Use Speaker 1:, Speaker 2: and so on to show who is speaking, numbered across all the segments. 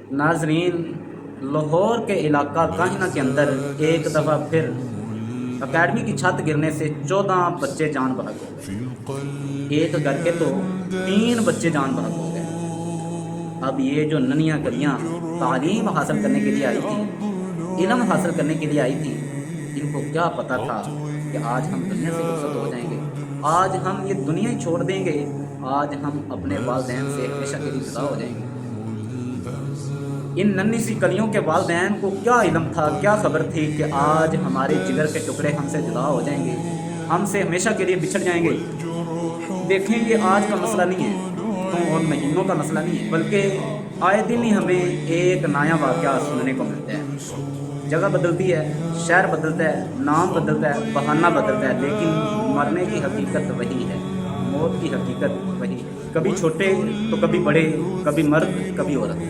Speaker 1: नाजरीन, लाहौर के इलाका काहिना के अंदर एक दफ़ा फिर अकेडमी की छत गिरने से 14 बच्चे जान बहक हो गए। एक घर के तो 3 बच्चे जान बहक हो गए। अब ये जो ननिया कलियाँ तालीम हासिल करने के लिए आई थी, इल्म हासिल करने के लिए आई थी, इनको क्या पता था कि आज हम दुनिया से रुखसत हो जाएंगे, आज हम ये दुनिया ही छोड़ देंगे, आज हम अपने वालिदैन से हमेशा के लिए जुदा हो जाएंगे। इन नन्ही सी कलियों के वालिदैन को क्या इल्म था, क्या खबर थी कि आज हमारे जिगर के टुकड़े हमसे जुदा हो जाएंगे, हमसे हमेशा के लिए बिछड़ जाएंगे। देखें, ये आज का मसला नहीं है, तो और महीनों का मसला नहीं है, बल्कि आए दिन ही हमें एक नया वाक़या सुनने को मिलता है। जगह बदलती है, शहर बदलता है, नाम बदलता है, बहाना बदलता है, लेकिन मरने की हकीकत वही है, मौत की हकीकत वही। कभी छोटे तो कभी बड़े, कभी मर्द कभी औरत।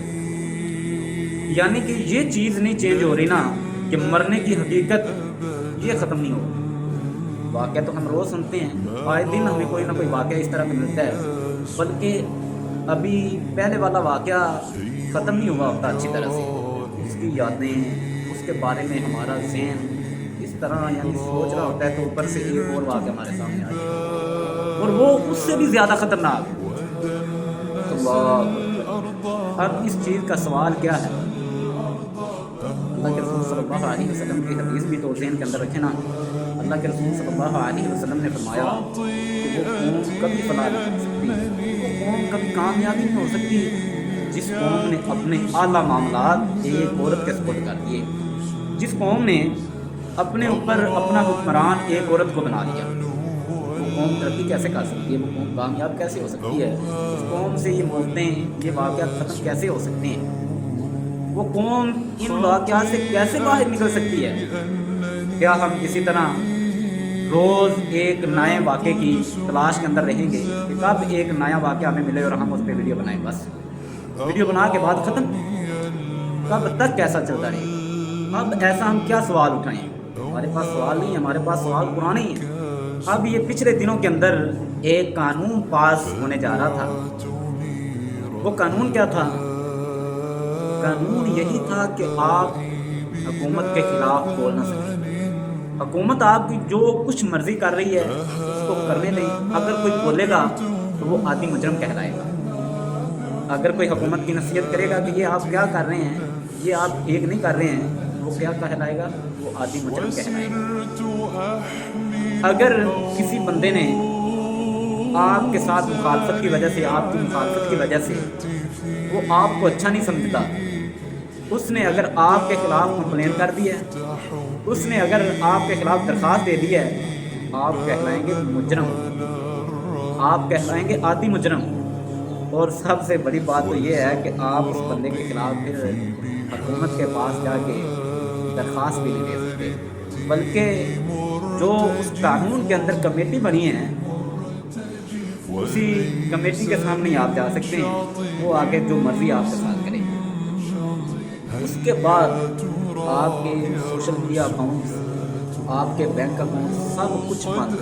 Speaker 1: यानी कि ये चीज़ नहीं चेंज हो रही ना कि मरने की हकीकत ये ख़त्म नहीं हो। वाक़या तो हम रोज़ सुनते हैं, आए दिन हमें कोई ना कोई वाक़या इस तरह का मिलता है, बल्कि अभी पहले वाला वाक़या ख़त्म नहीं हुआ होता अच्छी तरह से। उसकी यादें, उसके बारे में हमारा ज़हन इस तरह यानी सोच रहा होता है, तो ऊपर से एक और वाक़या हमारे सामने आ जाए और वो उससे भी ज़्यादा ख़तरनाक। तो अब इस चीज़ का सवाल क्या है? अल्लाह के रसूल सल्लल्लाहु अलैहि वसल्लम की हदीस भी तो ज़हन के अंदर रखे ना। अल्लाह के रसूल सल्लल्लाहु अलैहि वसल्लम ने फरमाया कि वो कौम कभी फलाह नहीं हो सकती, वो कौम कभी कामयाबी नहीं हो सकती जिस कौम ने अपने आला मामलात एक औरत के सुपुर्द कर दिए, जिस कौम ने अपने ऊपर अपना हुक्मरान एक औरत को बना लिया। वो कौम तरक्की कैसे कर सकती है, वो कौम कामयाब कैसे हो सकती है, उस कौम से ये मौतें, ये वाक़यात ख़त्म कैसे हो सकते हैं, वो कौम इन वाक़यात से कैसे बाहर निकल सकती है? क्या हम इसी तरह रोज़ एक नए वाक़े की तलाश के अंदर रहेंगे कि कब एक नया वाक़या हमें मिले और हम उस पर वीडियो बनाएं? बस वीडियो बना के बाद ख़त्म। कब तक कैसा चलता रहेगा? अब ऐसा हम क्या सवाल उठाएं? हमारे पास सवाल नहीं है, हमारे पास सवाल पुराने ही हैं। अब ये पिछले दिनों के अंदर एक कानून पास होने जा रहा था। वो कानून क्या था? कानून यही था कि आप हुकूमत के खिलाफ बोल ना सकें। हुकूमत आपकी जो कुछ मर्जी कर रही है उसको करने दें। अगर कोई बोलेगा तो वो आदि मुजरम कहलाएगा। अगर कोई हुकूमत की नसीहत करेगा कि ये आप क्या कर रहे हैं, ये आप ठीक नहीं कर रहे हैं, वो क्या कहलाएगा? वो आदि मुजरम कहलाएगा। अगर किसी बंदे ने आपके साथ मुखालफत की वजह से, आपकी मुखालफत की वजह से वो आपको अच्छा नहीं समझता, उसने अगर आपके खिलाफ कंप्लेन कर दी है, उसने अगर आपके खिलाफ दरख्वास्त दे दी है, आप कहलाएंगे मुजरम, आप कहलाएंगे आदि मुजरम। और सबसे बड़ी बात तो ये है कि आप उस बंदे के खिलाफ फिर हुकूमत के पास जाके दरख्वास्त भी नहीं दे सकते, बल्कि जो उस कानून के अंदर कमेटी बनी है उसी कमेटी के सामने आप जा सकते हैं, वो आगे जो मर्जी आपके साथ करें। उसके बाद आपके सोशल मीडिया अकाउंट्स, आपके बैंक अकाउंट सब कुछ बंद।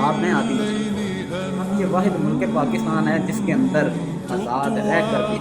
Speaker 1: आप में आती नहीं। ये वाहिद मुल्क पाकिस्तान है जिसके अंदर आज़ाद रह कर भी